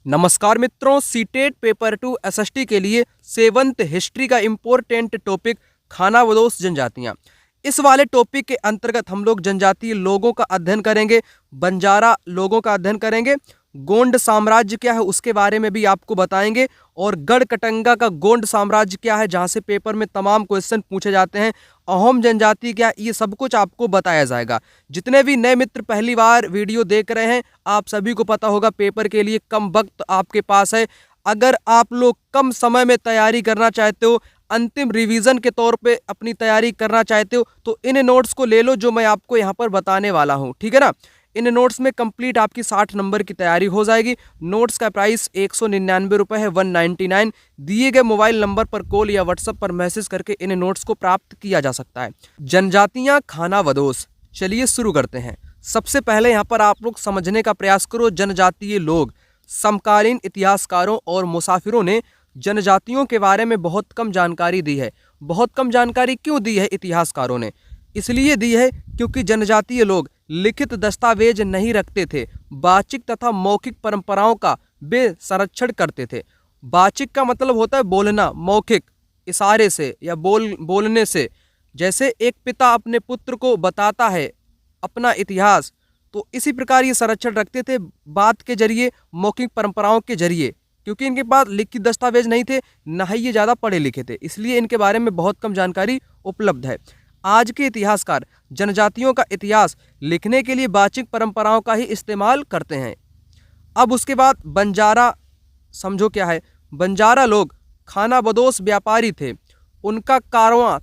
नमस्कार मित्रों, CTET paper 2 SST के लिए 7th हिस्ट्री का इम्पोर्टेंट टॉपिक खानाबदोश जनजातियां। इस वाले टॉपिक के अंतर्गत हम लोग जनजातीय लोगों का अध्ययन करेंगे, बंजारा लोगों का अध्ययन करेंगे, गोंड साम्राज्य क्या है उसके बारे में भी आपको बताएंगे और गढ़कटंगा का गोंड साम्राज्य क्या है जहां से पेपर में तमाम क्वेश्चन पूछे जाते हैं, अहोम जनजाति क्या है, ये सब कुछ आपको बताया जाएगा। जितने भी नए मित्र पहली बार वीडियो देख रहे हैं, आप सभी को पता होगा पेपर के लिए कम वक्त आपके पास है। अगर आप लोग कम समय में तैयारी करना चाहते हो, अंतिम रिवीजन के तौर पे अपनी तैयारी करना चाहते हो, तो इन नोट्स को ले लो जो मैं आपको यहाँ पर बताने वाला हूँ, ठीक है ना। इन नोट्स में कंप्लीट आपकी 60 नंबर की तैयारी हो जाएगी। नोट्स का प्राइस 199 रुपये है, 199। दिए गए मोबाइल नंबर पर कॉल या व्हाट्सएप पर मैसेज करके इन नोट्स को प्राप्त किया जा सकता है। जनजातियां खानाबदोश, चलिए शुरू करते हैं। सबसे पहले यहाँ पर आप लोग समझने का प्रयास करो, जनजातीय लोग। समकालीन इतिहासकारों और मुसाफिरों ने जनजातियों के बारे में बहुत कम जानकारी दी है। बहुत कम जानकारी क्यों दी है इतिहासकारों ने? इसलिए दी है क्योंकि जनजातीय लोग लिखित दस्तावेज नहीं रखते थे। वाचिक तथा मौखिक परंपराओं का वे संरक्षण करते थे। वाचिक का मतलब होता है बोलना, मौखिक इशारे से या बोलने से। जैसे एक पिता अपने पुत्र को बताता है अपना इतिहास, तो इसी प्रकार ये संरक्षण रखते थे, बात के जरिए, मौखिक परंपराओं के जरिए। क्योंकि इनके पास लिखित दस्तावेज नहीं थे, न ही ये ज़्यादा पढ़े लिखे थे, इसलिए इनके बारे में बहुत कम जानकारी उपलब्ध है। आज के इतिहासकार जनजातियों का इतिहास लिखने के लिए वाचिक परंपराओं का ही इस्तेमाल करते हैं। अब उसके बाद बंजारा समझो क्या है। बंजारा लोग खानाबदोश व्यापारी थे। उनका कारवां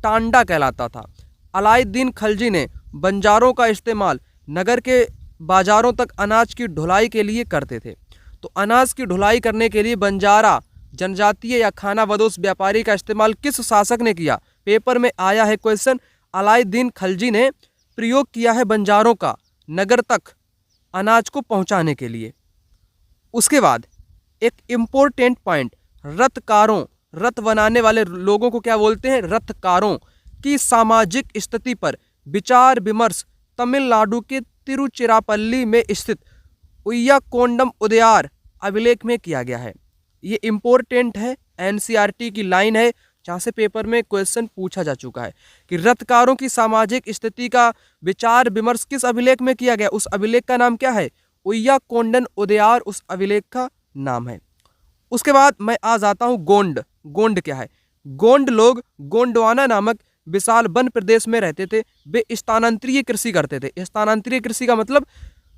टांडा कहलाता था। अलाउद्दीन खलजी ने बंजारों का इस्तेमाल नगर के बाजारों तक अनाज की ढुलाई के लिए करते थे। तो अनाज की ढुलाई करने के लिए बंजारा जनजातीय या खानाबदोश व्यापारी का इस्तेमाल किस शासक ने किया? पेपर में आया है क्वेश्चन। अलाउद्दीन खलजी ने प्रयोग किया है बंजारों का नगर तक अनाज को पहुंचाने के लिए। उसके बाद एक इम्पोर्टेंट पॉइंट, रथकारों, रथ बनाने वाले लोगों को क्या बोलते हैं? रथकारों की सामाजिक स्थिति पर विचार विमर्श तमिलनाडु के तिरुचिरापल्ली में स्थित उय्याकोंडम उदयार अभिलेख में किया गया है। ये इम्पोर्टेंट है, एनसीईआरटी की लाइन है जहाँ से पेपर में क्वेश्चन पूछा जा चुका है कि रथकारों की सामाजिक स्थिति का विचार विमर्श किस अभिलेख में किया गया। उस अभिलेख का नाम क्या है? उय्याकोंडम उदयार उस अभिलेख का नाम है। उसके बाद मैं आ जाता हूँ गोंड। गोंड क्या है? गोंड लोग गोंडवाना नामक विशाल वन प्रदेश में रहते थे। वे स्थानांतरीय कृषि करते थे। स्थानांतरीय कृषि का मतलब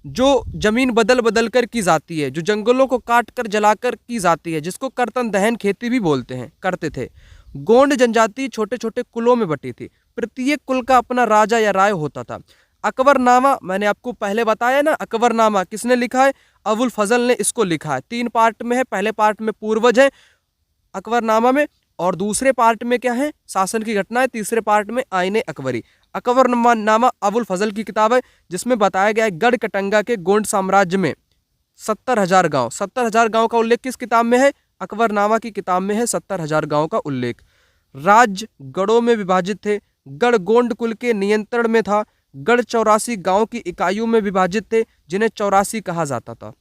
जो जमीन बदल बदल कर की जाती है, जो जंगलों को काट कर जलाकर की जाती है, जिसको कर्तन दहन खेती भी बोलते हैं, करते थे। गोंड जनजाति छोटे छोटे कुलों में बटी थी। प्रत्येक कुल का अपना राजा या राय होता था। अकबरनामा मैंने आपको पहले बताया ना, अकबरनामा किसने लिखा है? अबुल फजल ने इसको लिखा है। 3 पार्ट में है। पहले पार्ट में पूर्वज है अकबरनामा में, और दूसरे पार्ट में क्या है? शासन की घटनाएं। तीसरे पार्ट में आईने अकबरी। अकबरनामा अबुल फजल की किताब है जिसमें बताया गया है गढ़कटंगा के गोंड साम्राज्य में 70,000 गांव। 70,000 गांव का उल्लेख किस किताब में है? अकबरनामा की किताब में है 70,000 गांव का उल्लेख। राज्य गढ़ों में विभाजित थे। गढ़ गोंड कुल के नियंत्रण में था। गढ़ 84 गांव की इकाइयों में विभाजित थे जिन्हें 84 कहा जाता था।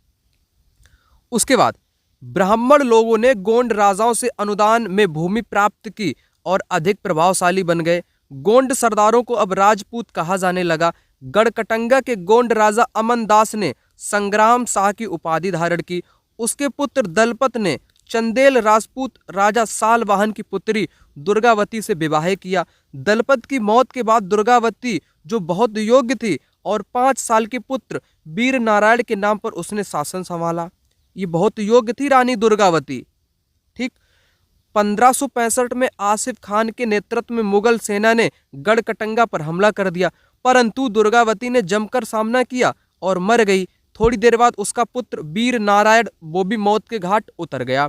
उसके बाद ब्राह्मण लोगों ने गोंड राजाओं से अनुदान में भूमि प्राप्त की और अधिक प्रभावशाली बन गए। गोंड सरदारों को अब राजपूत कहा जाने लगा। गढ़कटंगा के गोंड राजा अमनदास ने संग्राम शाह की उपाधि धारण की। उसके पुत्र दलपत ने चंदेल राजपूत राजा सालवाहन की पुत्री दुर्गावती से विवाह किया। दलपत की मौत के बाद दुर्गावती, जो बहुत योग्य थी, और 5 साल के पुत्र वीर नारायण के नाम पर उसने शासन संभाला। ये बहुत योग्य थी रानी दुर्गावती, ठीक। 1565 में आसिफ खान के नेतृत्व में मुगल सेना ने गढ़कटंगा पर हमला कर दिया, परंतु दुर्गावती ने जमकर सामना किया और मर गई। थोड़ी देर बाद उसका पुत्र वीर नारायण, वो भी मौत के घाट उतर गया।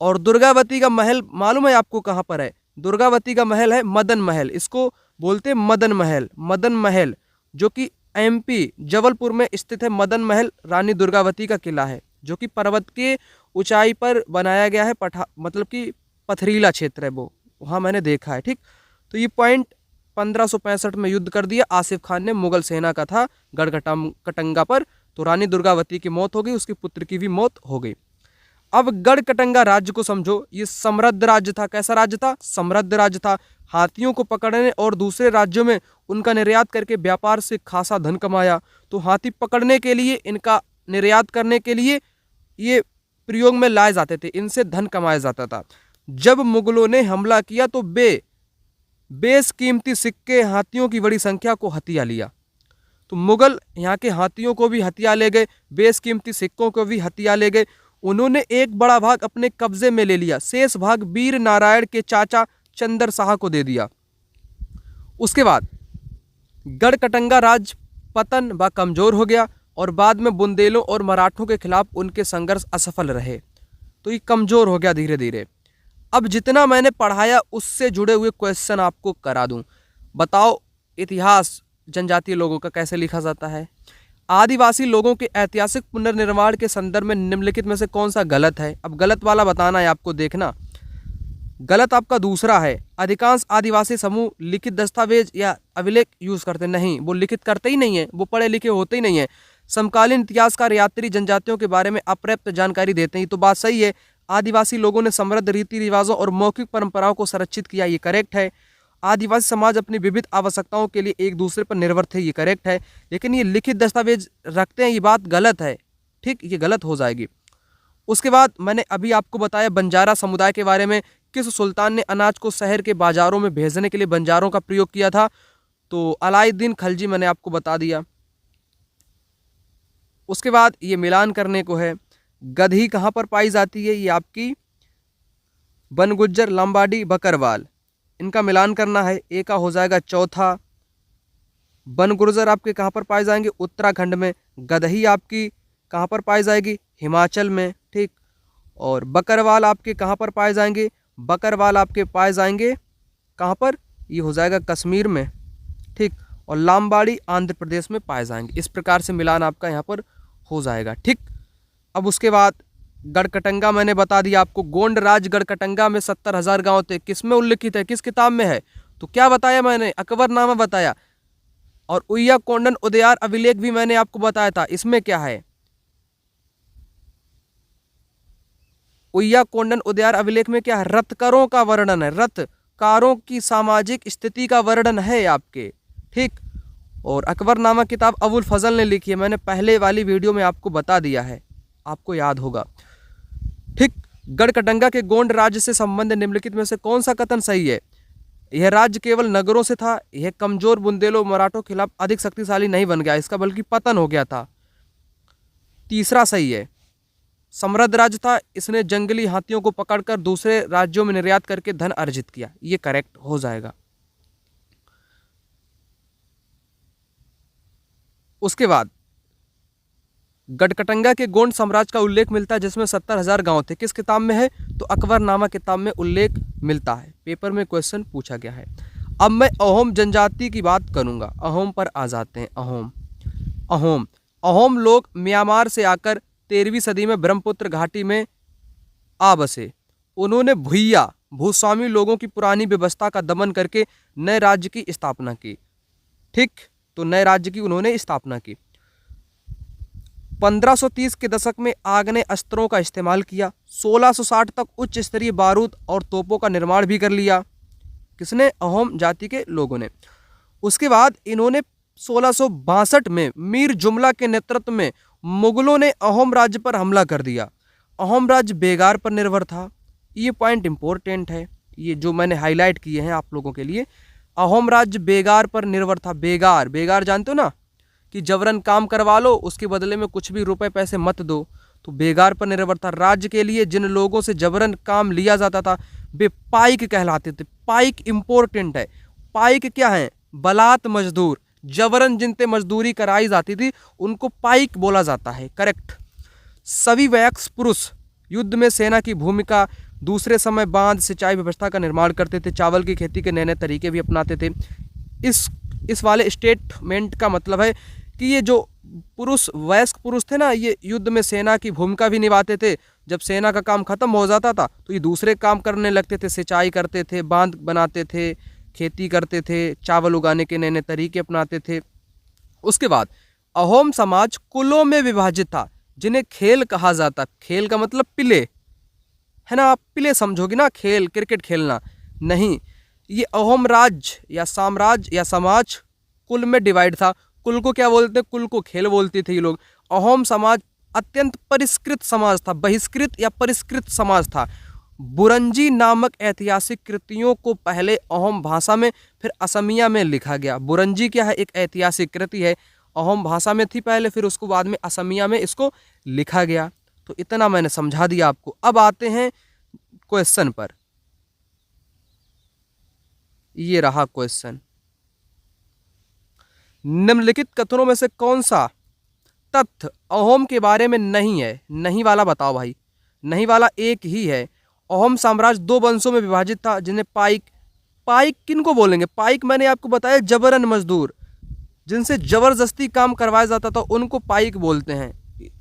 और दुर्गावती का महल मालूम है आपको कहाँ पर है? दुर्गावती का महल है मदन महल। इसको बोलते हैं मदन महल। मदन महल जो कि एमपी जबलपुर में स्थित है। मदन महल रानी दुर्गावती का किला है जो कि पर्वत के ऊंचाई पर बनाया गया है। मतलब कि पथरीला क्षेत्र है वो, वहाँ मैंने देखा है, ठीक। तो ये पॉइंट 1565 में युद्ध कर दिया आसिफ खान ने, मुगल सेना का था गढ़कटंगा पर, तो रानी दुर्गावती की मौत हो गई, उसके पुत्र की भी मौत हो गई। अब गढ़कटंगा राज्य को समझो, ये समृद्ध राज्य था। कैसा राज्य था? समृद्ध राज्य था। हाथियों को पकड़ने और दूसरे राज्यों में उनका निर्यात करके व्यापार से खासा धन कमाया। तो हाथी पकड़ने के लिए, इनका निर्यात करने के लिए ये प्रयोग में लाए जाते थे, इनसे धन कमाया जाता था। जब मुगलों ने हमला किया तो बेशकीमती सिक्के, हाथियों की बड़ी संख्या को हथिया लिया। तो मुगल यहाँ के हाथियों को भी हथिया ले गए, बेशकीमती सिक्कों को भी हथिया ले गए। उन्होंने एक बड़ा भाग अपने कब्जे में ले लिया, शेष भाग वीर नारायण के चाचा चंदर शाह को दे दिया। उसके बाद गढ़कटंगा राज पतन व कमजोर हो गया और बाद में बुंदेलों और मराठों के खिलाफ उनके संघर्ष असफल रहे। तो ये कमजोर हो गया धीरे धीरे। अब जितना मैंने पढ़ाया उससे जुड़े हुए क्वेश्चन आपको करा दूं। बताओ इतिहास जनजातीय लोगों का कैसे लिखा जाता है? आदिवासी लोगों के ऐतिहासिक पुनर्निर्माण के संदर्भ में निम्नलिखित में से कौन सा गलत है? अब गलत वाला बताना है आपको, देखना। गलत आपका दूसरा है। अधिकांश आदिवासी समूह लिखित दस्तावेज या अभिलेख यूज करते नहीं, वो लिखित करते ही नहीं है, वो पढ़े लिखे होते ही नहीं है। समकालीन इतिहासकार यात्री जनजातियों के बारे में अपर्याप्त जानकारी देते हैं। तो बात सही है, आदिवासी लोगों ने समृद्ध रीति रिवाजों और मौखिक परंपराओं को संरक्षित किया, ये करेक्ट है। आदिवासी समाज अपनी विविध आवश्यकताओं के लिए एक दूसरे पर निर्भर थे, ये करेक्ट है। लेकिन ये लिखित दस्तावेज रखते हैं, ये बात गलत है। ठीक, ये गलत हो जाएगी। उसके बाद मैंने अभी आपको बताया बंजारा समुदाय के बारे में। किस सुल्तान ने अनाज को शहर के बाजारों में भेजने के लिए बंजारों का प्रयोग किया था? तो अलाउद्दीन खिलजी, मैंने आपको बता दिया। उसके बाद ये मिलान करने को है। गधी कहाँ पर पाई जाती है? ये आपकी बनगुज्जर, लंबाडी, बकरवाल, इनका मिलान करना है। ए का हो जाएगा चौथा। बनगुर्जर आपके कहाँ पर पाए जाएंगे? उत्तराखंड में। गदही आपकी कहाँ पर पाई जाएगी? हिमाचल में। ठीक, और बकरवाल आपके कहाँ पर पाए जाएंगे? बकरवाल आपके पाए जाएंगे कहाँ पर? ये हो जाएगा कश्मीर में। ठीक, और लामबाड़ी आंध्र प्रदेश में पाए जाएंगे। इस प्रकार से मिलान आपका यहाँ पर हो जाएगा। ठीक, अब उसके बाद गढ़कटंगा मैंने बता दिया आपको। गोंड राज गढ़कटंगा में 70,000 गांव थे। किस में उल्लिखित है? किस किताब में है? तो क्या बताया मैंने? अकबरनामा बताया। और उय्या कोंडन उदयार अभिलेख भी मैंने आपको बताया था। इसमें क्या है? उय्या कोंडन उदयार अभिलेख में क्या है? रथकारों का वर्णन है, रथकारों की सामाजिक स्थिति का वर्णन है आपके। ठीक, और अकबरनामा किताब अबुल फजल ने लिखी है, मैंने पहले वाली वीडियो में आपको बता दिया है, आपको याद होगा। ठीक, गढ़कटंगा के गोंड राज्य से संबंध निम्नलिखित में से कौन सा कथन सही है? यह राज्य केवल नगरों से था, यह कमजोर बुंदेलों मराठों के खिलाफ अधिक शक्तिशाली नहीं बन गया, इसका बल्कि पतन हो गया था। तीसरा सही है, समृद्ध राज्य था, इसने जंगली हाथियों को पकड़कर दूसरे राज्यों में निर्यात करके धन अर्जित किया, ये करेक्ट हो जाएगा। उसके बाद गढ़कटंगा के गोंड साम्राज्य का उल्लेख मिलता है जिसमें 70,000 गांव थे। किस किताब में है? तो अकबरनामा किताब में उल्लेख मिलता है। पेपर में क्वेश्चन पूछा गया है। अब मैं अहोम जनजाति की बात करूंगा। अहोम पर आ जाते हैं। अहोम लोग म्यांमार से आकर 13वीं सदी में ब्रह्मपुत्र घाटी में आ बसे। उन्होंने भुइया भूस्वामी लोगों की पुरानी व्यवस्था का दमन करके नए राज्य की स्थापना की। ठीक, तो नए राज्य की उन्होंने स्थापना की। 1530 के दशक में आग्नेय अस्त्रों का इस्तेमाल किया। 1660 तक उच्च स्तरीय बारूद और तोपों का निर्माण भी कर लिया। किसने? अहोम जाति के लोगों ने। उसके बाद इन्होंने 1662 में मीर जुमला के नेतृत्व में मुगलों ने अहोम राज्य पर हमला कर दिया। अहोम राज्य बेगार पर निर्भर था। ये पॉइंट इंपॉर्टेंट है, ये जो मैंने हाईलाइट किए हैं आप लोगों के लिए। अहोम राज्य बेगार पर निर्भर था। बेगार जानते हो ना, कि जबरन काम करवा लो, उसके बदले में कुछ भी रुपए पैसे मत दो। तो बेगार पर निर्भर था। राज्य के लिए जिन लोगों से जबरन काम लिया जाता था वे पाइक कहलाते थे। पाइक इंपॉर्टेंट है। पाइक क्या है? बलात् मजदूर। जबरन जिनसे मजदूरी कराई जाती थी उनको पाइक बोला जाता है। करेक्ट। सभी वयस्क पुरुष युद्ध में सेना की भूमिका, दूसरे समय बांध सिंचाई व्यवस्था का निर्माण करते थे। चावल की खेती के नए नए तरीके भी अपनाते थे। इस वाले स्टेटमेंट का मतलब है कि ये जो वयस्क पुरुष थे ना, ये युद्ध में सेना की भूमिका भी निभाते थे। जब सेना का काम खत्म हो जाता था तो ये दूसरे काम करने लगते थे। सिंचाई करते थे, बांध बनाते थे, खेती करते थे, चावल उगाने के नए नए तरीके अपनाते थे। उसके बाद अहोम समाज कुलों में विभाजित था जिन्हें खेल कहा जाता। खेल का मतलब पिले, है ना, आप पिले समझोगे ना, खेल क्रिकेट खेलना नहीं। ये अहोम राज्य या साम्राज्य या समाज कुल में डिवाइड था। कुल को क्या बोलते, कुल को खेल बोलते थे ये लोग। अहोम समाज अत्यंत परिष्कृत समाज था, बहिष्कृत या परिष्कृत समाज था। बुरंजी नामक ऐतिहासिक कृतियों को पहले अहोम भाषा में फिर असमिया में लिखा गया। बुरंजी क्या है, एक ऐतिहासिक कृति है, अहोम भाषा में थी पहले, फिर उसको बाद में असमिया में इसको लिखा गया। तो इतना मैंने समझा दिया आपको। अब आते हैं क्वेश्चन पर। ये रहा क्वेश्चन, निम्नलिखित कथनों में से कौन सा तथ्य अहोम के बारे में नहीं है? नहीं वाला बताओ भाई। नहीं वाला एक ही है। अहोम साम्राज्य 2 वंशों में विभाजित था जिन्हें पाइक, पाइक किनको बोलेंगे? पाइक मैंने आपको बताया जबरन मजदूर, जिनसे जबरदस्ती काम करवाया जाता था उनको पाइक बोलते हैं,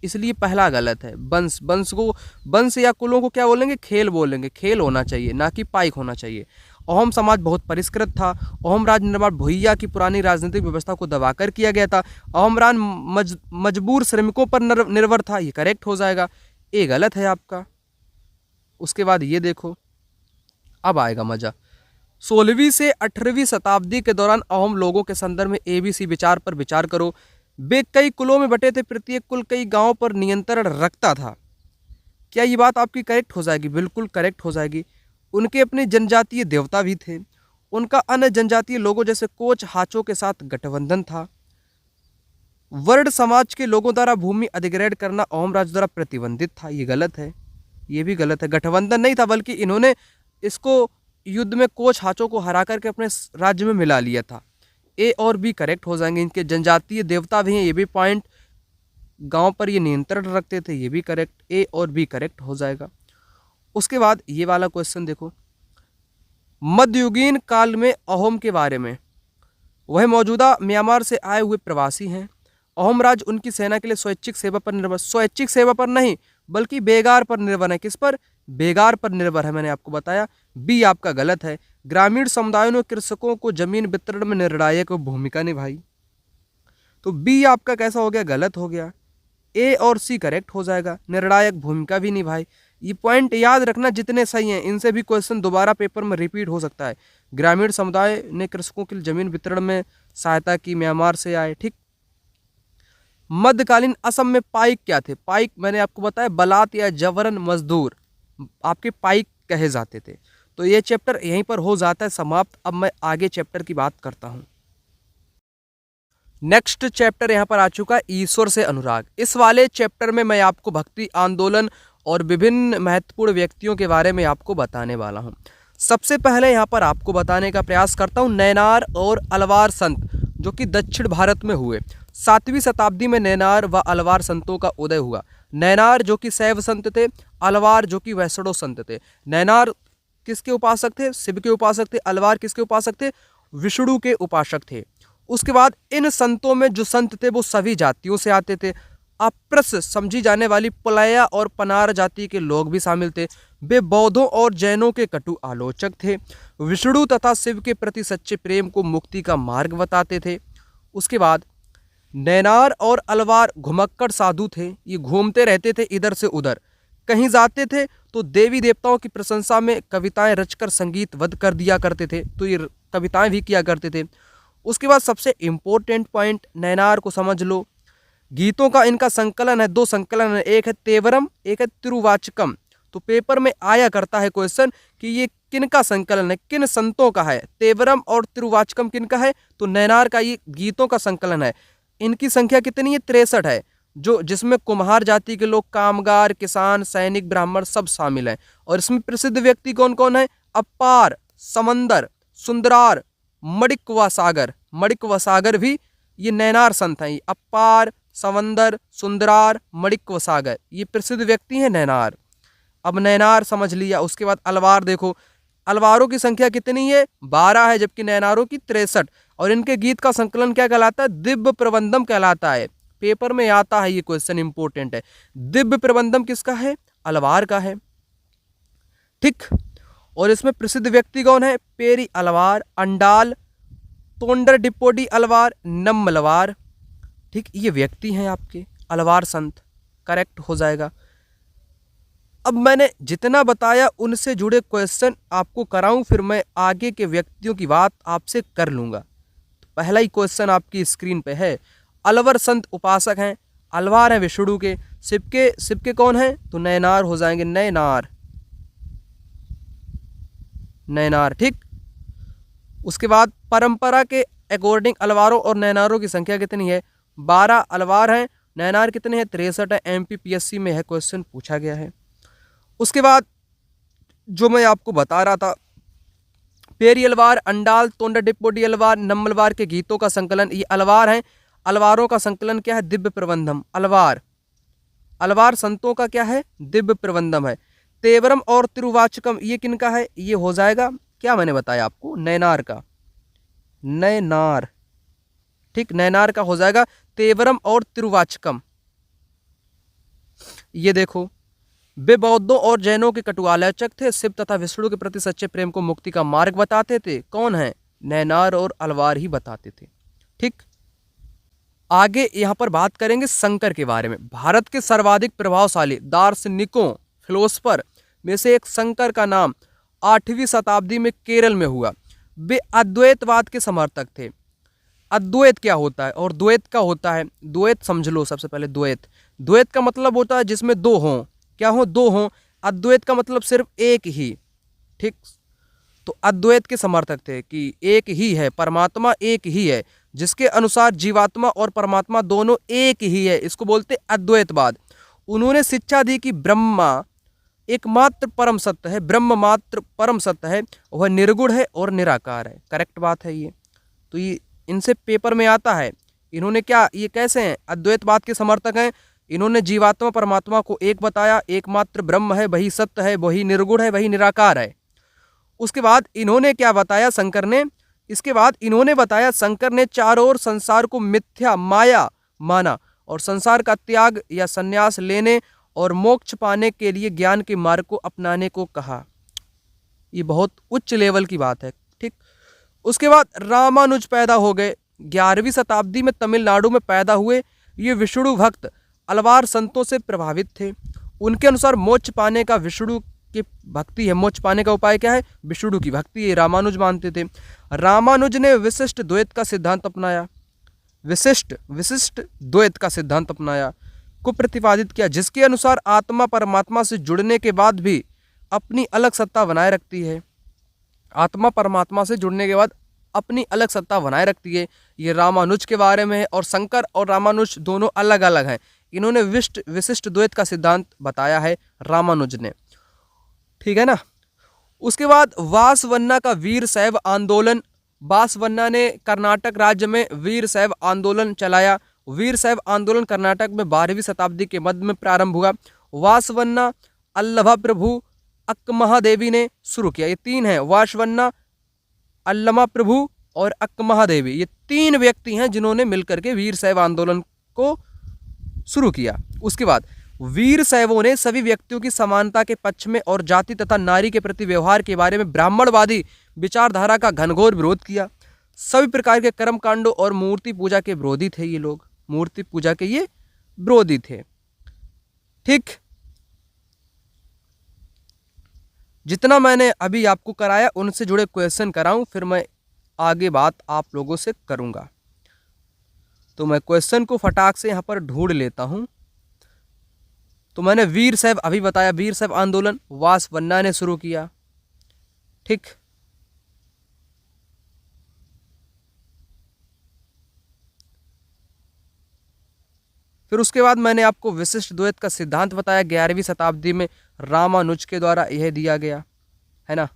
इसलिए पहला गलत है। वंश, वंश को, वंश या कुलों को क्या बोलेंगे? खेल बोलेंगे। खेल होना चाहिए, ना कि पाइक होना चाहिए। अहोम समाज बहुत परिष्कृत था। अहोम राज्य निर्माण भुइया की पुरानी राजनीतिक व्यवस्था को दबाकर किया गया था। अहोम राज्य मजबूर श्रमिकों पर निर्भर था, ये करेक्ट हो जाएगा। ये गलत है आपका। उसके बाद ये देखो, अब आएगा मजा। 16वीं से 18वीं शताब्दी के दौरान अहोम लोगों के संदर्भ में ABC विचार पर विचार करो। वे कई कुलों में बटे थे, प्रत्येक कुल कई गांवों पर नियंत्रण रखता था। क्या ये बात आपकी करेक्ट हो जाएगी? बिल्कुल करेक्ट हो जाएगी। उनके अपने जनजातीय देवता भी थे। उनका अन्य जनजातीय लोगों जैसे कोच हाचों के साथ गठबंधन था। वर्ण समाज के लोगों द्वारा भूमि अधिग्रहण करना अहोम राज्य द्वारा प्रतिबंधित था, ये गलत है। ये भी गलत है। गठबंधन नहीं था, बल्कि इन्होंने इसको युद्ध में कोच हाचों को हरा करके अपने राज्य में मिला लिया था। ए और बी करेक्ट हो जाएंगे। इनके जनजातीय देवता भी हैं, ये भी पॉइंट। गांव पर ये नियंत्रण रखते थे, ये भी करेक्ट। ए और बी करेक्ट हो जाएगा। उसके बाद ये वाला क्वेश्चन देखो, मध्ययुगीन काल में अहोम के बारे में। वह मौजूदा म्यांमार से आए हुए प्रवासी हैं। अहोम राज्य उनकी सेना के लिए स्वैच्छिक सेवा पर निर्भर, स्वैच्छिक सेवा पर नहीं बल्कि बेगार पर निर्भर है। किस पर? बेगार पर निर्भर है, मैंने आपको बताया। बी आपका गलत है। ग्रामीण समुदायों ने कृषकों को जमीन वितरण में निर्णायक भूमिका निभाई। तो बी आपका कैसा हो गया? गलत हो गया। ए और सी करेक्ट हो जाएगा। निर्णायक भूमिका भी निभाई। ये पॉइंट याद रखना, जितने सही हैं इनसे भी क्वेश्चन दोबारा पेपर में रिपीट हो सकता है। ग्रामीण समुदाय ने कृषकों के लिए जमीन वितरण में सहायता की, म्यांमार से आए, ठीक। मध्यकालीन असम में पाइक क्या थे? पाइक मैंने आपको बताया बलात या जबरन मजदूर आपके पाइक कहे जाते थे। तो ये चैप्टर यहीं पर हो जाता है समाप्त। अब मैं आगे चैप्टर की बात करता हूं। नेक्स्ट चैप्टर यहाँ पर आ चुका है, ईश्वर से अनुराग। इस वाले चैप्टर में मैं आपको भक्ति आंदोलन और विभिन्न महत्वपूर्ण व्यक्तियों के बारे में आपको बताने वाला हूँ। सबसे पहले यहाँ पर आपको बताने का प्रयास करता हूँ नैनार और अलवार संत, जो कि दक्षिण भारत में हुए। 7वीं शताब्दी में नैनार व अलवार संतों का उदय हुआ। नैनार जो कि शैव संत थे, अलवार जो कि वैष्णव संत थे। नैनार किसके उपासक थे? शिव के उपासक थे। अलवार किसके उपासक थे? विष्णु के उपासक थे। उसके बाद इन संतों में जो संत थे वो सभी जातियों से आते थे। अप्रस समझी जाने वाली पुलया और पनार जाति के लोग भी शामिल थे। वे बौद्धों और जैनों के कटु आलोचक थे। विष्णु तथा शिव के प्रति सच्चे प्रेम को मुक्ति का मार्ग बताते थे। उसके बाद नैनार और अलवार घुमक्कड़ साधु थे। ये घूमते रहते थे इधर से उधर, कहीं जाते थे तो देवी देवताओं की प्रशंसा में कविताएं रचकर संगीतबद्ध कर दिया करते थे। तो ये कविताएं भी किया करते थे। उसके बाद सबसे इम्पोर्टेंट पॉइंट नैनार को समझ लो। गीतों का इनका संकलन है, 2 संकलन है, एक है तेवरम, एक है तिरुवाचकम। तो पेपर में आया करता है क्वेश्चन कि ये किनका संकलन है, किन संतों का है। तेवरम और तिरुवाचकम किनका है? तो नैनार का ये गीतों का संकलन है। इनकी संख्या कितनी है? 63 है, जो जिसमें कुम्हार जाति के लोग, कामगार, किसान, सैनिक, ब्राह्मण सब शामिल हैं। और इसमें प्रसिद्ध व्यक्ति कौन कौन है? अपार, समंदर, सुंदरार, मणिक व सागर। मणिक व सागर भी ये नैनार संत हैं। अपार, समंदर, सुंदरार, मणिक व सागर ये प्रसिद्ध व्यक्ति हैं नैनार। अब नैनार समझ लिया। उसके बाद अलवार देखो, अलवारों की संख्या कितनी है? 12 है, जबकि नैनारों की 63। और इनके गीत का संकलन क्या कहलाता है? दिव्य प्रबंधम कहलाता है। पेपर में आता है ये क्वेश्चन, इंपॉर्टेंट है। दिव्य प्रबंधम किसका है? अलवार का है, ठीक। और इसमें प्रसिद्ध व्यक्ति कौन है? पेरी अलवार, अंडाल, तोंडर डिपोडी अलवार, नम अलवार, ठीक, ये व्यक्ति हैं आपके अलवार संत, करेक्ट हो जाएगा। अब मैंने जितना बताया उनसे जुड़े क्वेश्चन आपको कराऊं, फिर मैं आगे के व्यक्तियों की बात आपसे कर लूँगा। तो पहला ही क्वेश्चन आपकी स्क्रीन पे है, अलवर संत उपासक हैं, अलवार हैं विष्णु के, शिव के कौन हैं? तो नयनार हो जाएंगे, नयनार, नयनार, ठीक। उसके बाद परंपरा के अकॉर्डिंग अलवारों और नयनारों की संख्या कितनी है? 12 अलवार हैं, नयनार कितने हैं? 63 है। MPPSC में है क्वेश्चन पूछा गया है। उसके बाद जो मैं आपको बता रहा था, पेरी अलवार, अंडाल, तोंडा डिपोडी अलवार, नम्मलवार के गीतों का संकलन, ये अलवार हैं। अलवारों का संकलन क्या है? दिव्य प्रबंधम। अलवार, अलवार संतों का क्या है? दिव्य प्रबंधम है। तेवरम और तिरुवाचकम ये किनका है? ये हो जाएगा, क्या मैंने बताया आपको, नयनार का, नयनार, ठीक, नयनार का हो जाएगा तेवरम और तिरुवाचकम। ये देखो, वे बौद्धों और जैनों के कटुआलोचक थे, शिव तथा विष्णु के प्रति सच्चे प्रेम को मुक्ति का मार्ग बताते थे। कौन है? नयनार और अलवार ही बताते थे, ठीक। आगे यहां पर बात करेंगे शंकर के बारे में। भारत के सर्वाधिक प्रभावशाली दार्शनिकों, फिलोसफर में से एक शंकर का नाम 8वीं शताब्दी में केरल में हुआ। वे अद्वैतवाद के समर्थक थे। अद्वैत क्या होता है और द्वैत क्या होता है? द्वैत समझ लो सबसे पहले। द्वैत, द्वैत का मतलब होता है जिसमें दो हों, क्या हो? दो हों। अद्वैत का मतलब सिर्फ एक ही, ठीक। तो अद्वैत के समर्थक थे कि एक ही है, परमात्मा एक ही है, जिसके अनुसार जीवात्मा और परमात्मा दोनों एक ही है, इसको बोलते अद्वैतवाद। उन्होंने शिक्षा दी कि ब्रह्मा एकमात्र परम सत्य है, ब्रह्म मात्र परम सत्य है, वह निर्गुण है और निराकार है। करेक्ट बात है ये, तो ये इनसे पेपर में आता है। इन्होंने क्या, ये कैसे हैं? अद्वैतवाद के समर्थक हैं। इन्होंने जीवात्मा परमात्मा को एक बताया, एकमात्र ब्रह्म है, वही सत्य है, वही निर्गुण है, वही निराकार है। उसके बाद इन्होंने क्या बताया शंकर ने? इसके बाद इन्होंने बताया शंकर ने चारों ओर संसार को मिथ्या माया माना और संसार का त्याग या संन्यास लेने और मोक्ष पाने के लिए ज्ञान के मार्ग को अपनाने को कहा। ये बहुत उच्च लेवल की बात है, ठीक। उसके बाद रामानुज पैदा हो गए। 11वीं शताब्दी में तमिलनाडु में पैदा हुए। ये विष्णु भक्त अलवार संतों से प्रभावित थे। उनके अनुसार मोक्ष पाने का विष्णु की भक्ति है। मोक्ष पाने का उपाय क्या है? विष्णु की भक्ति। ये रामानुज मानते थे। रामानुज ने विशिष्ट द्वैत का सिद्धांत अपनाया, विशिष्ट द्वैत का सिद्धांत अपनाया को प्रतिपादित किया, जिसके अनुसार आत्मा परमात्मा से जुड़ने के बाद भी अपनी अलग सत्ता बनाए रखती है। आत्मा परमात्मा से जुड़ने के बाद अपनी अलग सत्ता बनाए रखती है। ये रामानुज के बारे में है। और शंकर और रामानुज दोनों अलग अलग हैं। इन्होंने विशिष्ट द्वैत का सिद्धांत बताया है रामानुज ने, ठीक है ना। उसके बाद वासवन्ना का वीर शैव आंदोलन। वासवन्ना ने कर्नाटक राज्य में वीर शैव आंदोलन चलाया। वीर शैव आंदोलन कर्नाटक में 12वीं शताब्दी के मध्य में प्रारंभ हुआ। वासवन्ना, अल्लभा प्रभु, अक्कमहादेवी ने शुरू किया। ये तीन हैं, वासवन्ना, अल्लमा प्रभु और अक्कमहादेवी। ये तीन व्यक्ति हैं जिन्होंने मिलकर के वीर शैव आंदोलन को शुरू किया। उसके बाद वीर शैवों ने सभी व्यक्तियों की समानता के पक्ष में और जाति तथा नारी के प्रति व्यवहार के बारे में ब्राह्मणवादी विचारधारा का घनघोर विरोध किया। सभी प्रकार के कर्म कांडों और मूर्ति पूजा के विरोधी थे ये लोग। मूर्ति पूजा के ये विरोधी थे, ठीक। जितना मैंने अभी आपको कराया उनसे जुड़े क्वेश्चन कराऊं, फिर मैं आगे बात आप लोगों से करूंगा। तो मैं क्वेश्चन को फटाक से यहां पर ढूंढ लेता हूं। तो मैंने वीर शैव अभी बताया, वीर शैव आंदोलन वासवन्ना ने शुरू किया, ठीक। फिर उसके बाद मैंने आपको विशिष्ट द्वैत का सिद्धांत बताया, 11वीं शताब्दी में रामानुज के द्वारा यह दिया गया है ना।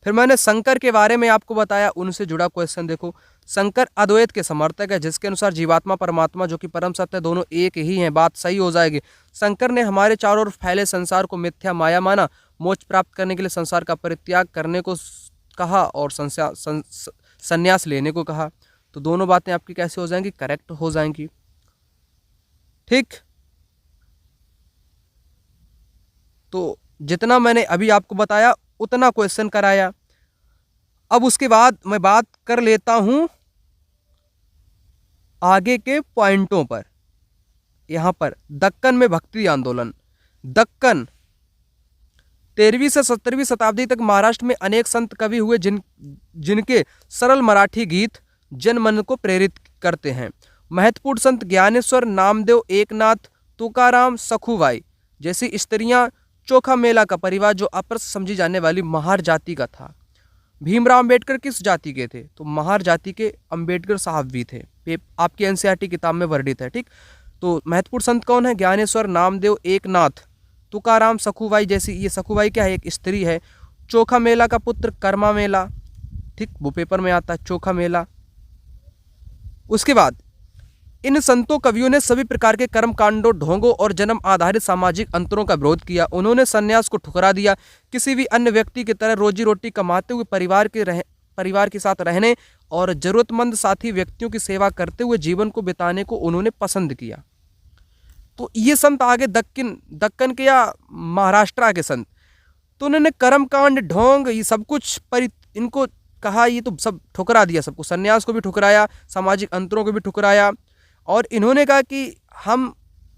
फिर मैंने शंकर के बारे में आपको बताया, उनसे जुड़ा क्वेश्चन देखो। शंकर अद्वैत के समर्थक है, जिसके अनुसार जीवात्मा परमात्मा जो कि परम सत्य है दोनों एक ही हैं। बात सही हो जाएगी। शंकर ने हमारे चारों ओर फैले संसार को मिथ्या माया माना, मोक्ष प्राप्त करने के लिए संसार का परित्याग करने को कहा और संन्यास लेने को कहा। तो दोनों बातें आपकी कैसे हो जाएंगी? करेक्ट हो जाएंगी, ठीक। तो जितना मैंने अभी आपको बताया उतना क्वेश्चन कराया। अब उसके बाद मैं बात कर लेता हूं आगे के पॉइंटों पर। यहाँ पर दक्कन में भक्ति आंदोलन। दक्कन 13वीं से 17वीं शताब्दी तक महाराष्ट्र में अनेक संत कवि हुए जिनके सरल मराठी गीत जनमन को प्रेरित करते हैं। महत्वपूर्ण संत ज्ञानेश्वर, नामदेव, एकनाथ, तुकाराम, सखुबाई जैसी स्त्रियां। चोखा मेला का परिवार जो अपर समझी जाने वाली महार जाति का था। भीमराव अंबेडकर किस जाति के थे? तो महार जाति के अंबेडकर साहब भी थे। आपकी एनसीईआरटी किताब में वर्णित है। ठीक, तो महत्वपूर्ण संत कौन है? ज्ञानेश्वर, नामदेव, एकनाथ, तुकाराम, सखुबाई जैसी। ये सखुबाई क्या है? एक स्त्री है। चोखा मेला का पुत्र कर्मा मेला। ठीक, वो पेपर में आता है चोखा मेला। उसके बाद इन संतों कवियों ने सभी प्रकार के कर्म कांडों, ढोंगों और जन्म आधारित सामाजिक अंतरों का विरोध किया। उन्होंने संन्यास को ठुकरा दिया। किसी भी अन्य व्यक्ति की तरह रोजी रोटी कमाते हुए परिवार के साथ रहने और जरूरतमंद साथी व्यक्तियों की सेवा करते हुए जीवन को बिताने को उन्होंने पसंद किया। तो ये संत आगे दक्कन के या महाराष्ट्र के संत, तो उन्होंने कर्मकांड, ढोंग, ये सब कुछ इनको कहा ये तो सब ठुकरा दिया। सबको, संन्यास को भी ठुकराया, सामाजिक अंतरों को भी ठुकराया। और इन्होंने कहा कि हम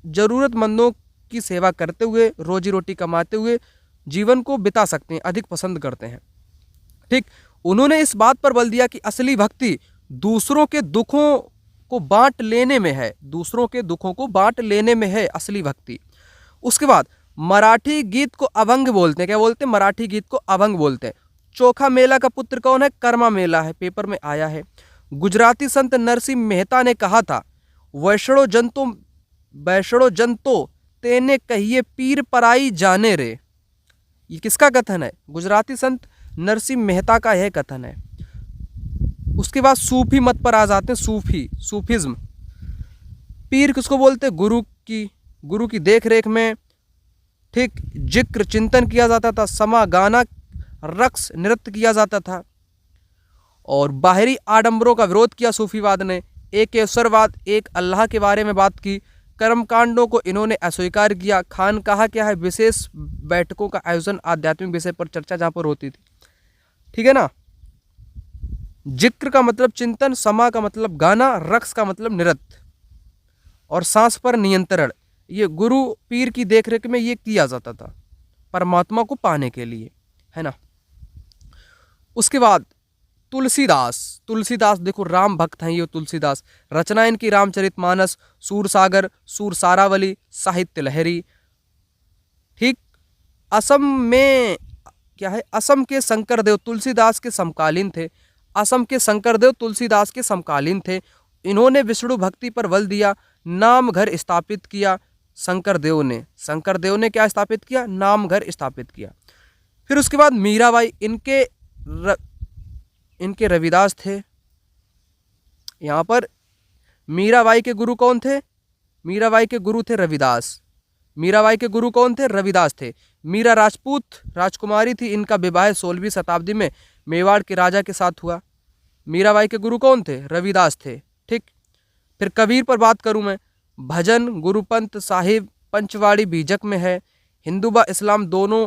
जरूरतमंदों की सेवा करते हुए, रोजी रोटी कमाते हुए जीवन को बिता सकते हैं, अधिक पसंद करते हैं। ठीक, उन्होंने इस बात पर बल दिया कि असली भक्ति दूसरों के दुखों को बांट लेने में है। दूसरों के दुखों को बांट लेने में है असली भक्ति। उसके बाद मराठी गीत को अभंग बोलते हैं। क्या बोलते हैं? मराठी गीत को अभंग बोलते हैं। चोखा मेला का पुत्र कौन है? कर्मा मेला है, पेपर में आया है। गुजराती संत नरसिंह मेहता ने कहा था, वैष्णो जंतो तेने कहिए पीर पराई जाने रे। ये किसका कथन है? गुजराती संत नरसिंह मेहता का यह कथन है। उसके बाद सूफी मत पर आ जाते हैं। सूफिज्म। पीर किसको बोलते हैं? गुरु की देख रेख में, ठीक, जिक्र, चिंतन किया जाता था। समा, गाना, रक्स, नृत्य किया जाता था। और बाहरी आडंबरों का विरोध किया सूफीवाद ने। एक ईश्वरवाद, एक अल्लाह के बारे में बात की। कर्मकांडों को इन्होंने अस्वीकार किया। खानकाह क्या है? विशेष बैठकों का आयोजन आध्यात्मिक विषय पर चर्चा जहां पर होती थी। ठीक है ना। जिक्र का मतलब चिंतन, समा का मतलब गाना, रक्स का मतलब नृत्य, और सांस पर नियंत्रण, ये गुरु पीर की देखरेख में ये किया जाता था परमात्मा को पाने के लिए, है ना। उसके बाद तुलसीदास देखो राम भक्त हैं ये तुलसीदास। रचना इनकी रामचरितमानस, सूरसागर, सूरसारावली, साहित्य लहरी। ठीक, असम में क्या है? असम के शंकरदेव तुलसीदास के समकालीन थे। असम के शंकरदेव तुलसीदास के समकालीन थे। इन्होंने विष्णु भक्ति पर बल दिया, नाम घर स्थापित किया। शंकरदेव ने क्या स्थापित किया? नाम घर स्थापित किया। फिर उसके बाद मीराबाई, इनके रविदास थे। यहाँ पर मीराबाई के गुरु कौन थे? मीराबाई के गुरु थे रविदास। मीराबाई के गुरु कौन थे? रविदास थे। मीरा राजपूत राजकुमारी थी। इनका विवाह 16वीं शताब्दी में मेवाड़ के राजा के साथ हुआ। मीराबाई के गुरु कौन थे? रविदास थे। ठीक, फिर कबीर पर बात करूं मैं। भजन गुरुपंथ साहिब पंचवाड़ी बीजक में है। हिंदू व इस्लाम दोनों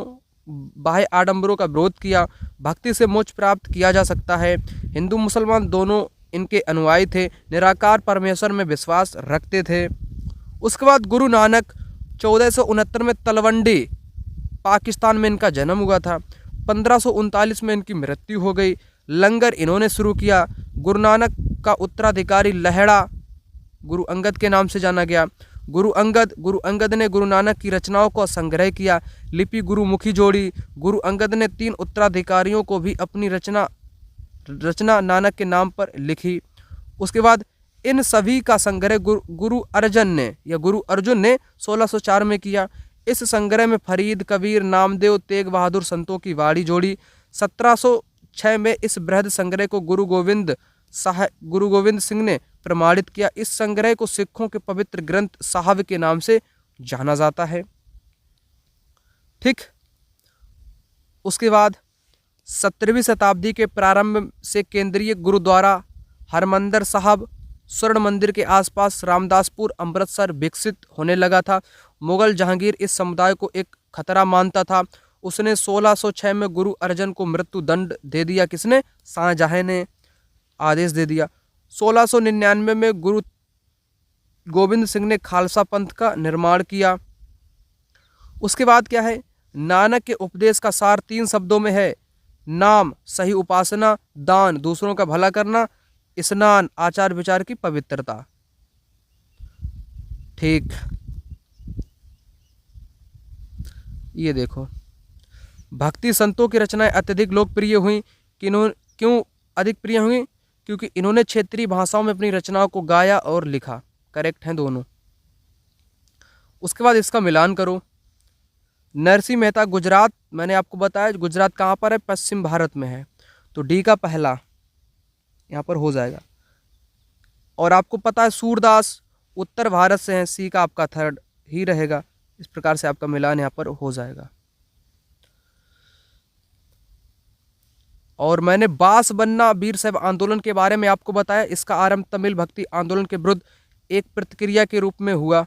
बाह्य आडंबरों का विरोध किया। भक्ति से मोक्ष प्राप्त किया जा सकता है। हिंदू मुसलमान दोनों इनके अनुयायी थे। निराकार परमेश्वर में विश्वास रखते थे। उसके बाद गुरु नानक 1469 में तलवंडी पाकिस्तान में इनका जन्म हुआ था। 1539 में इनकी मृत्यु हो गई। लंगर इन्होंने शुरू किया। गुरु नानक का उत्तराधिकारी लहड़ा गुरु अंगद के नाम से जाना गया। गुरु अंगद ने गुरु नानक की रचनाओं को संग्रह किया, लिपि गुरुमुखी जोड़ी। गुरु अंगद ने 3 उत्तराधिकारियों को भी अपनी रचना नानक के नाम पर लिखी। उसके बाद इन सभी का संग्रह गुरु अर्जुन ने 1604 में किया। इस संग्रह में फरीद, कबीर, नामदेव, तेग बहादुर संतों की वाणी जोड़ी। 1706 में इस बृहद संग्रह को गुरु गोविंद सिंह ने प्रमाणित किया। इस संग्रह को सिखों के पवित्र ग्रंथ साहब के नाम से जाना जाता है। ठीक, उसके बाद 17वीं शताब्दी के प्रारंभ से केंद्रीय गुरुद्वारा हरमंदिर साहब स्वर्ण मंदिर के आसपास रामदासपुर अमृतसर विकसित होने लगा था। मुगल जहांगीर इस समुदाय को एक खतरा मानता था। उसने 1606 में गुरु अर्जन को मृत्यु दंड दे दिया। किसने? शाहजहां ने आदेश दे दिया। 1699 में गुरु गोविंद सिंह ने खालसा पंथ का निर्माण किया। उसके बाद क्या है, नानक के उपदेश का सार 3 शब्दों में है, नाम सही उपासना, दान दूसरों का भला करना, स्नान आचार विचार की पवित्रता। ठीक, ये देखो, भक्ति संतों की रचनाएं अत्यधिक लोकप्रिय हुई। क्यों अधिक प्रिय हुई? क्योंकि इन्होंने क्षेत्रीय भाषाओं में अपनी रचनाओं को गाया और लिखा। करेक्ट हैं दोनों। उसके बाद इसका मिलान करो। नरसिंह मेहता गुजरात, मैंने आपको बताया गुजरात कहाँ पर है, पश्चिम भारत में है, तो डी का पहला यहाँ पर हो जाएगा। और आपको पता है सूरदास उत्तर भारत से हैं, सी का आपका थर्ड ही रहेगा। इस प्रकार से आपका मिलान यहाँ पर हो जाएगा। और मैंने बास बन्ना वीर साहब आंदोलन के बारे में आपको बताया। इसका आरंभ तमिल भक्ति आंदोलन के विरुद्ध एक प्रतिक्रिया के रूप में हुआ।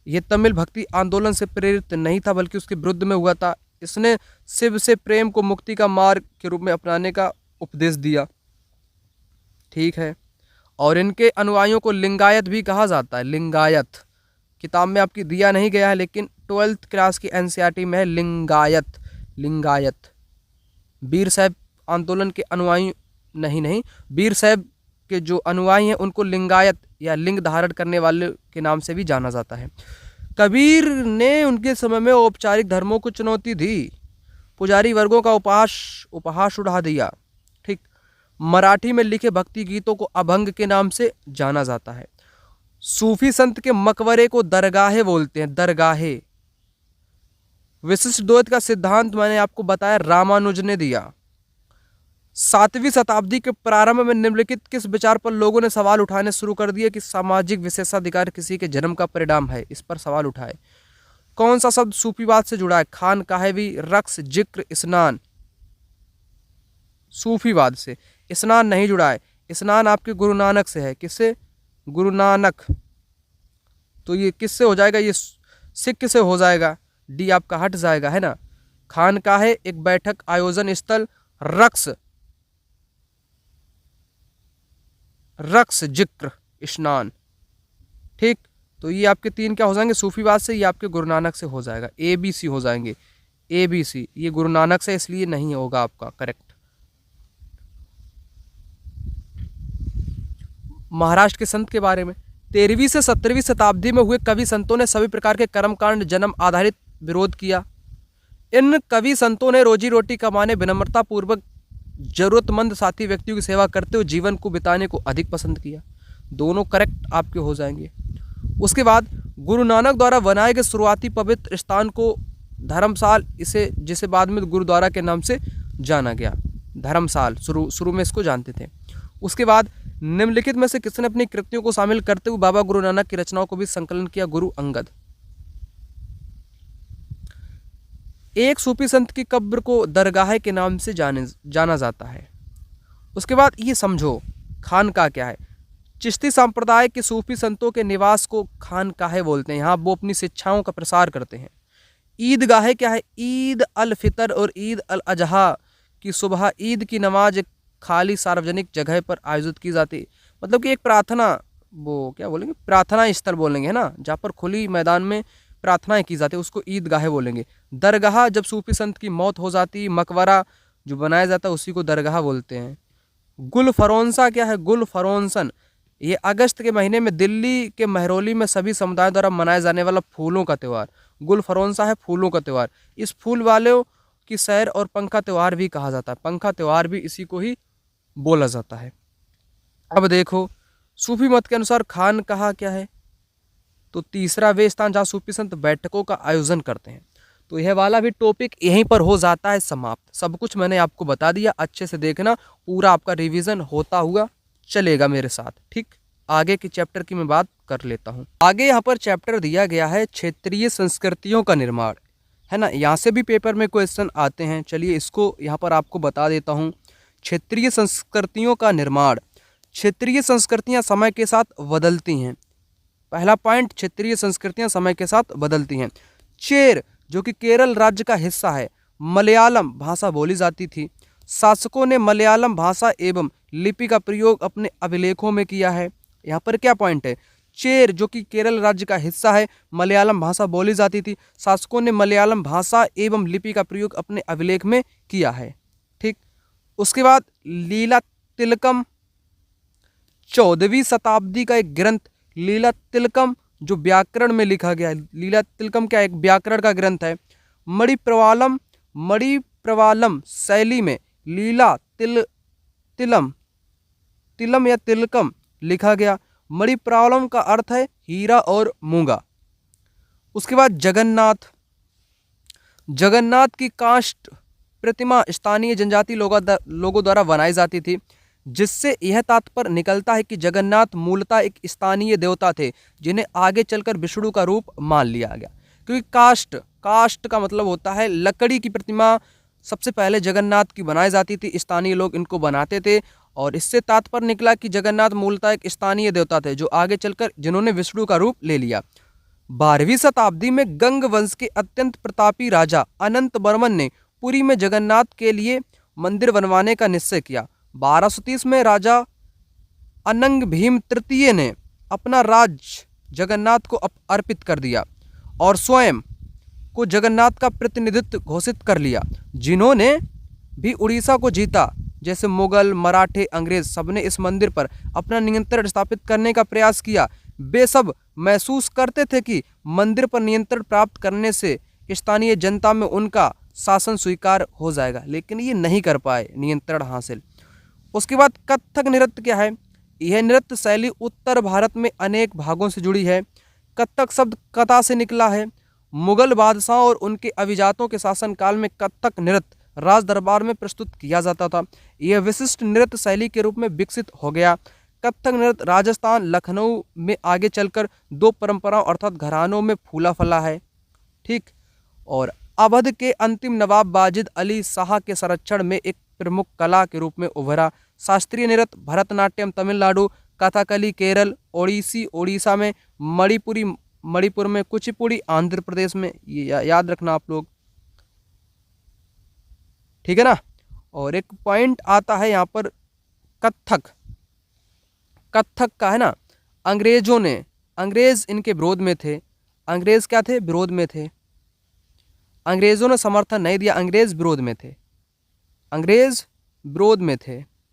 यह तमिल भक्ति आंदोलन से प्रेरित नहीं था, बल्कि उसके विरुद्ध में हुआ था। इसने शिव से प्रेम को मुक्ति का मार्ग के रूप में अपनाने का उपदेश दिया। ठीक है, और इनके अनुयायियों को लिंगायत भी कहा जाता है। लिंगायत किताब में आपकी दिया नहीं गया है, लेकिन 12th क्लास की एनसीईआरटी में है लिंगायत। लिंगायत वीर साहब आंदोलन के अनुयायी नहीं, वीर साहब के जो अनुयायी हैं उनको लिंगायत या लिंग धारण करने वाले के नाम से भी जाना जाता है। कबीर ने उनके समय में औपचारिक धर्मों को चुनौती दी, पुजारी वर्गों का उपहास उड़ा दिया। ठीक, मराठी में लिखे भक्ति गीतों को अभंग के नाम से जाना जाता है। सूफी संत के मकबरे को दरगाहे बोलते हैं, दरगाहे। विशिष्ट द्वैत का सिद्धांत मैंने आपको बताया रामानुज ने दिया। 7वीं शताब्दी के प्रारंभ में निम्नलिखित किस विचार पर लोगों ने सवाल उठाने शुरू कर दिए कि सामाजिक विशेषाधिकार किसी के जन्म का परिणाम है? इस पर सवाल उठाए। कौन सा शब्द सूफीवाद से जुड़ा है? खान काहवी, रक्स, जिक्र, स्नान। सूफीवाद से। स्नान नहीं जुड़ा है, स्नान आपके गुरु नानक से है। किससे? गुरु नानक। तो ये किससे हो जाएगा? ये सिख से हो जाएगा। डी आपका हट जाएगा, है ना। खान का है एक बैठक आयोजन स्थल, रक्स जिक्र, स्नान। ठीक, तो ये आपके 3 क्या हो जाएंगे सूफीवाद से, ये आपके गुरु नानक से हो जाएगा। ABC हो जाएंगे, ABC। ये गुरु नानक से इसलिए नहीं होगा आपका करेक्ट। महाराष्ट्र के संत के बारे में। 13वीं से 17वीं शताब्दी में हुए कवि संतों ने सभी प्रकार के कर्मकांड जन्म आधारित विरोध किया। इन कवि संतों ने रोजी रोटी कमाने, विनम्रता पूर्वक जरूरतमंद साथी व्यक्तियों की सेवा करते हुए जीवन को बिताने को अधिक पसंद किया। दोनों करेक्ट आपके हो जाएंगे। उसके बाद गुरु नानक द्वारा बनाए गए शुरुआती पवित्र स्थान को धर्मशाल, इसे जिसे बाद में गुरुद्वारा के नाम से जाना गया। धर्मशाल शुरू में इसको जानते थे। उसके बाद निम्नलिखित में से किसने अपनी कृतियों को शामिल करते हुए बाबा गुरु नानक की रचनाओं को भी संकलन किया? गुरु अंगद। एक सूफी संत की कब्र को दरगाह के नाम से जाना जाता है। उसके बाद ये समझो खानकाह क्या है। चिश्ती संप्रदाय के सूफी संतों के निवास को खानकाह बोलते हैं। यहाँ वो अपनी शिक्षाओं का प्रसार करते हैं। ईदगाह क्या है? ईद अल फितर और ईद अल अजहा की सुबह ईद की नमाज खाली सार्वजनिक जगह पर आयोजित की जाती है। मतलब कि एक प्रार्थना, वो क्या बोलेंगे, प्रार्थना स्थल बोलेंगे, है ना, जहाँ पर खुली मैदान में प्रार्थनाएं की जाती है, उसको ईदगाह बोलेंगे। दरगाह जब सूफी संत की मौत हो जाती, मकबरा जो बनाया जाता है उसी को दरगाह बोलते हैं। गुल फरोंसा क्या है? गुल फरोंसन ये अगस्त के महीने में दिल्ली के महरौली में सभी समुदायों द्वारा मनाया जाने वाला फूलों का त्यौहार। गुल फरोंसा है फूलों का त्यौहार। इस फूल वालों की सैर और पंखा त्यौहार भी कहा जाता है। पंखा त्यौहार भी इसी को ही बोला जाता है। अब देखो सूफी मत के अनुसार खानकाह क्या है? तो तीसरा वे स्थान जहाँ सूफी संत बैठकों का आयोजन करते हैं। तो यह वाला भी टॉपिक यहीं पर हो जाता है समाप्त। सब कुछ मैंने आपको बता दिया, अच्छे से देखना, पूरा आपका रिवीजन होता हुआ चलेगा मेरे साथ। ठीक, आगे के चैप्टर की मैं बात कर लेता हूँ। आगे यहाँ पर चैप्टर दिया गया है क्षेत्रीय संस्कृतियों का निर्माण, है ना। यहाँ से भी पेपर में क्वेश्चन आते हैं। चलिए इसको यहाँ पर आपको बता देता हूँ। क्षेत्रीय संस्कृतियों का निर्माण। क्षेत्रीय संस्कृतियाँ समय के साथ बदलती हैं। पहला पॉइंट, क्षेत्रीय संस्कृतियाँ समय के साथ बदलती हैं। चेर जो कि केरल राज्य का हिस्सा है, मलयालम भाषा बोली जाती थी। शासकों ने मलयालम भाषा एवं लिपि का प्रयोग अपने अभिलेखों में किया है। यहाँ पर क्या पॉइंट है? चेर जो कि केरल राज्य का हिस्सा है, मलयालम भाषा बोली जाती थी। शासकों ने मलयालम भाषा एवं लिपि का प्रयोग अपने अभिलेख में किया है। ठीक, उसके बाद लीला तिलकम 14वीं शताब्दी का एक ग्रंथ लीला तिलकम जो व्याकरण में लिखा गया है। लीला तिलकम क्या एक व्याकरण का ग्रंथ है। मणिप्रवालम शैली में लीला तिलम या तिलकम लिखा गया। मणिप्रवालम का अर्थ है हीरा और मूंगा। उसके बाद जगन्नाथ की काष्ठ प्रतिमा स्थानीय जनजाति लोगों द्वारा बनाई जाती थी, जिससे यह तात्पर्य निकलता है कि जगन्नाथ मूलतः एक स्थानीय देवता थे जिन्हें आगे चलकर विष्णु का रूप मान लिया गया। क्योंकि काष्ठ का मतलब होता है लकड़ी की प्रतिमा सबसे पहले जगन्नाथ की बनाई जाती थी, स्थानीय लोग इनको बनाते थे और इससे तात्पर्य निकला कि जगन्नाथ मूलतः एक स्थानीय देवता थे जो आगे चलकर जिन्होंने विष्णु का रूप ले लिया। 12वीं शताब्दी में गंग वंश के अत्यंत प्रतापी राजा अनंत वर्मन ने पुरी में जगन्नाथ के लिए मंदिर बनवाने का निश्चय किया। 1230 में राजा अनंग भीम तृतीय ने अपना राज्य जगन्नाथ को अर्पित कर दिया और स्वयं को जगन्नाथ का प्रतिनिधित्व घोषित कर लिया। जिन्होंने भी उड़ीसा को जीता, जैसे मुगल, मराठे, अंग्रेज, सबने इस मंदिर पर अपना नियंत्रण स्थापित करने का प्रयास किया। वे सब महसूस करते थे कि मंदिर पर नियंत्रण प्राप्त करने से स्थानीय जनता में उनका शासन स्वीकार हो जाएगा, लेकिन ये नहीं कर पाए नियंत्रण हासिल। उसके बाद कथक नृत्य क्या है? यह नृत्य शैली उत्तर भारत में अनेक भागों से जुड़ी है। कथक शब्द कथा से निकला है। मुगल बादशाह और उनके अभिजातों के शासनकाल में कथक नृत्य राज दरबार में प्रस्तुत किया जाता था। यह विशिष्ट नृत्य शैली के रूप में विकसित हो गया। कथक नृत्य राजस्थान, लखनऊ में आगे चलकर दो परंपराओं अर्थात घरानों में फूला फला है। ठीक, और अवध के अंतिम नवाब वाजिद अली शाह के संरक्षण में एक प्रमुख कला के रूप में उभरा। शास्त्रीय नृत्य भरतनाट्यम तमिलनाडु, कथकली केरल, ओडिसी ओडिशा में, मणिपुर में, कुचिपुड़ी आंध्र प्रदेश में। ये याद रखना आप लोग, ठीक है ना। और एक पॉइंट आता है यहाँ पर कथक का है ना, अंग्रेज इनके विरोध में थे। अंग्रेज क्या थे? विरोध में थे। अंग्रेजों ने समर्थन नहीं दिया, अंग्रेज विरोध में थे।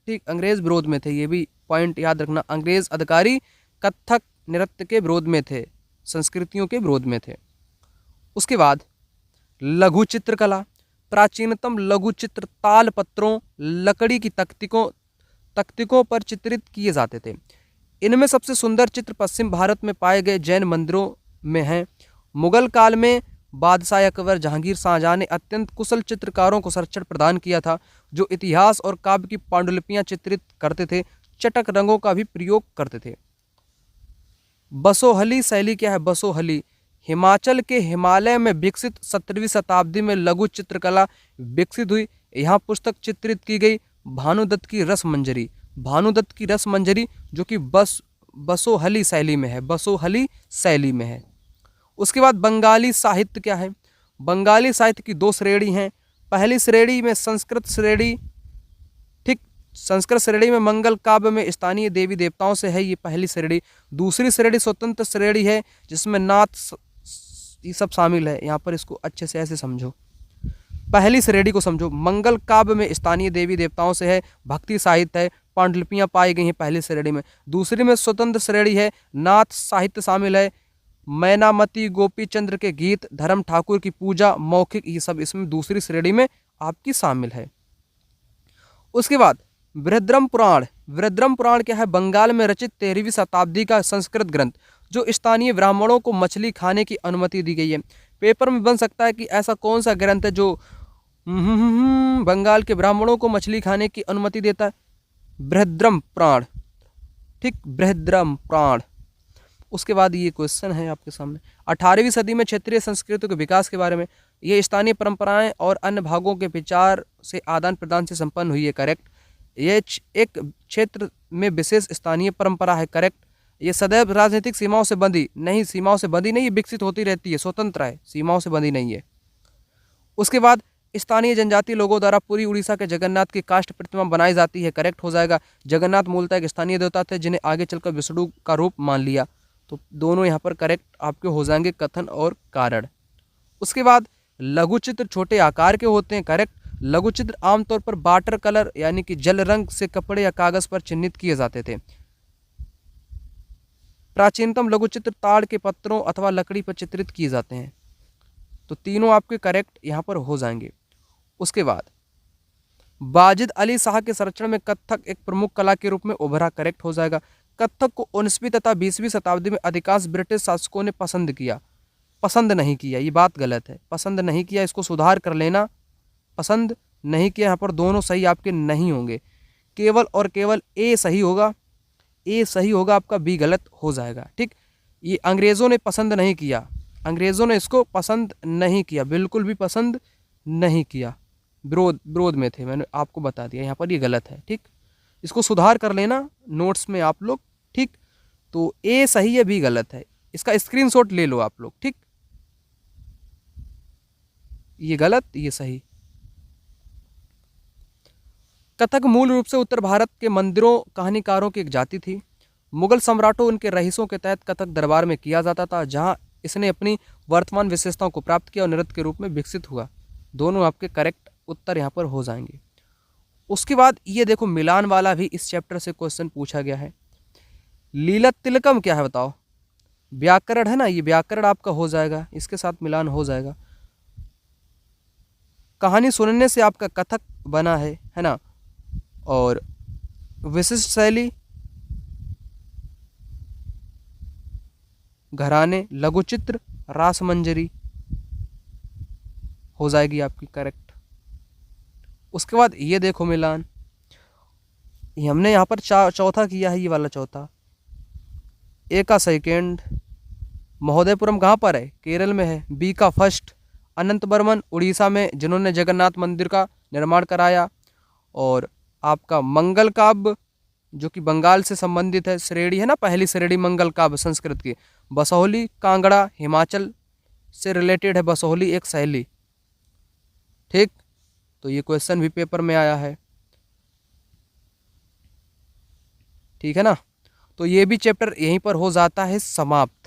ठीक, अंग्रेज विरोध में थे, ये भी पॉइंट याद रखना। अंग्रेज अधिकारी कथक नृत्य के विरोध में थे, संस्कृतियों के विरोध में थे। उसके बाद लघु चित्रकला। प्राचीनतम लघु चित्र ताल पत्रों, लकड़ी की तख्तिकों पर चित्रित किए जाते थे। इनमें सबसे सुंदर चित्र पश्चिम भारत में पाए गए जैन मंदिरों में हैं। मुगल काल में बादशाह अकबर, जहांगीर, शाहजहां ने अत्यंत कुशल चित्रकारों को संरक्षण प्रदान किया था, जो इतिहास और काव्य की पांडुलिपियां चित्रित करते थे, चटक रंगों का भी प्रयोग करते थे। बसोहली शैली क्या है? बसोहली हिमाचल के हिमालय में विकसित 17वीं शताब्दी में लघु चित्रकला विकसित हुई। यहाँ पुस्तक चित्रित की गई भानुदत्त की रसमंजरी जो कि बसोहली शैली में है। उसके बाद बंगाली साहित्य क्या है? बंगाली साहित्य की दो श्रेणी हैं। पहली श्रेणी में संस्कृत श्रेणी, ठीक, संस्कृत श्रेणी में मंगल काव्य में स्थानीय देवी देवताओं से है, ये पहली श्रेणी। दूसरी श्रेणी स्वतंत्र श्रेणी है जिसमें नाथ ये सब शामिल है। यहाँ पर इसको अच्छे से ऐसे समझो, पहली श्रेणी को समझो। मंगल काव्य में स्थानीय देवी देवताओं से है, भक्ति साहित्य है, पांडुलिपियां पाई गई हैं पहली श्रेणी में। दूसरी में स्वतंत्र श्रेणी है, नाथ साहित्य शामिल है, मैनामती, गोपी चंद्र के गीत, धर्म ठाकुर की पूजा, मौखिक, ये सब इसमें दूसरी श्रेणी में आपकी शामिल है। उसके बाद बृहद्रम पुराण क्या है? बंगाल में रचित 13वीं शताब्दी का संस्कृत ग्रंथ जो स्थानीय ब्राह्मणों को मछली खाने की अनुमति दी गई है। पेपर में बन सकता है कि ऐसा कौन सा ग्रंथ है जो बंगाल के ब्राह्मणों को मछली खाने की अनुमति देता है? बृहद्रम पुराण, ठीक, बृहद्रम पुराण। उसके बाद ये क्वेश्चन है आपके सामने, 18वीं सदी में क्षेत्रीय संस्कृति के विकास के बारे में। ये स्थानीय परंपराएं और अन्य भागों के विचार से आदान प्रदान से संपन्न हुई है, करेक्ट। ये एक क्षेत्र में विशेष स्थानीय परंपरा है, करेक्ट। ये सदैव राजनीतिक सीमाओं से बंधी नहीं, विकसित होती रहती है, स्वतंत्र है, सीमाओं से बंधी नहीं है। उसके बाद स्थानीय जनजाति लोगों द्वारा पूरी उड़ीसा के जगन्नाथ की काष्ठ प्रतिमा बनाई जाती है, करेक्ट हो जाएगा। जगन्नाथ मूलतः एक स्थानीय देवता थे जिन्हें आगे चलकर विष्णु का रूप मान लिया। तो दोनों यहाँ पर करेक्ट आपके हो जाएंगे, कथन और कारण। उसके बाद लघु चित्र छोटे आकार के होते हैं, करेक्ट। लघु चित्र आमतौर पर वाटर कलर यानी कि जल रंग से कपड़े या कागज पर चिन्हित किए जाते थे। प्राचीनतम लघु चित्र ताड़ के पत्रों अथवा लकड़ी पर चित्रित किए जाते हैं। तो तीनों आपके करेक्ट यहाँ पर हो जाएंगे। उसके बाद वाजिद अली शाह के संरक्षण में कत्थक एक प्रमुख कला के रूप में उभरा, करेक्ट हो जाएगा। कत्थक को 19वीं तथा 20वीं शताब्दी में अधिकांश ब्रिटिश शासकों ने पसंद नहीं किया, ये बात गलत है, पसंद नहीं किया, इसको सुधार कर लेना, पसंद नहीं किया। यहाँ पर दोनों सही आपके नहीं होंगे, केवल और केवल ए सही होगा, ए सही होगा आपका, बी गलत हो जाएगा, ठीक। ये अंग्रेज़ों ने पसंद नहीं किया, अंग्रेज़ों ने इसको पसंद नहीं किया, बिल्कुल भी पसंद नहीं किया, विरोध में थे, मैंने आपको बता दिया, यहाँ पर ये गलत है, ठीक। इसको सुधार कर लेना नोट्स में आप लोग, ठीक। तो ए सही है, बी गलत है, इसका स्क्रीनशॉट ले लो आप लोग, ठीक। ये गलत, ये सही। कथक मूल रूप से उत्तर भारत के मंदिरों कहानीकारों की एक जाति थी। मुगल सम्राटों उनके रईसों के तहत कथक दरबार में किया जाता था, जहां इसने अपनी वर्तमान विशेषताओं को प्राप्त किया और नृत्य के रूप में विकसित हुआ। दोनों आपके करेक्ट उत्तर यहाँ पर हो जाएंगे। उसके बाद ये देखो मिलान वाला भी इस चैप्टर से क्वेश्चन पूछा गया है। लीला तिलकम क्या है बताओ? व्याकरण है ना, ये व्याकरण आपका हो जाएगा, इसके साथ मिलान हो जाएगा। कहानी सुनने से आपका कथक बना है ना। और विशिष्ट शैली, घराने, लघुचित्र, रासमंजरी हो जाएगी आपकी करेक्ट। उसके बाद ये देखो मिलान, ये हमने यहाँ पर चौथा किया है, ये वाला चौथा। ए का सेकेंड, महोदयपुरम कहाँ पर है? केरल में है। बी का फर्स्ट, अनंत बर्मन उड़ीसा में, जिन्होंने जगन्नाथ मंदिर का निर्माण कराया। और आपका मंगल काव्य जो कि बंगाल से संबंधित है, श्रेणी है ना, पहली श्रेणी मंगल काव्य संस्कृत की। बसोहली कांगड़ा हिमाचल से रिलेटेड है, बसोहली एक शैली, ठीक। तो ये क्वेश्चन भी पेपर में आया है, ठीक है ना। तो ये भी चैप्टर यहीं पर हो जाता है समाप्त।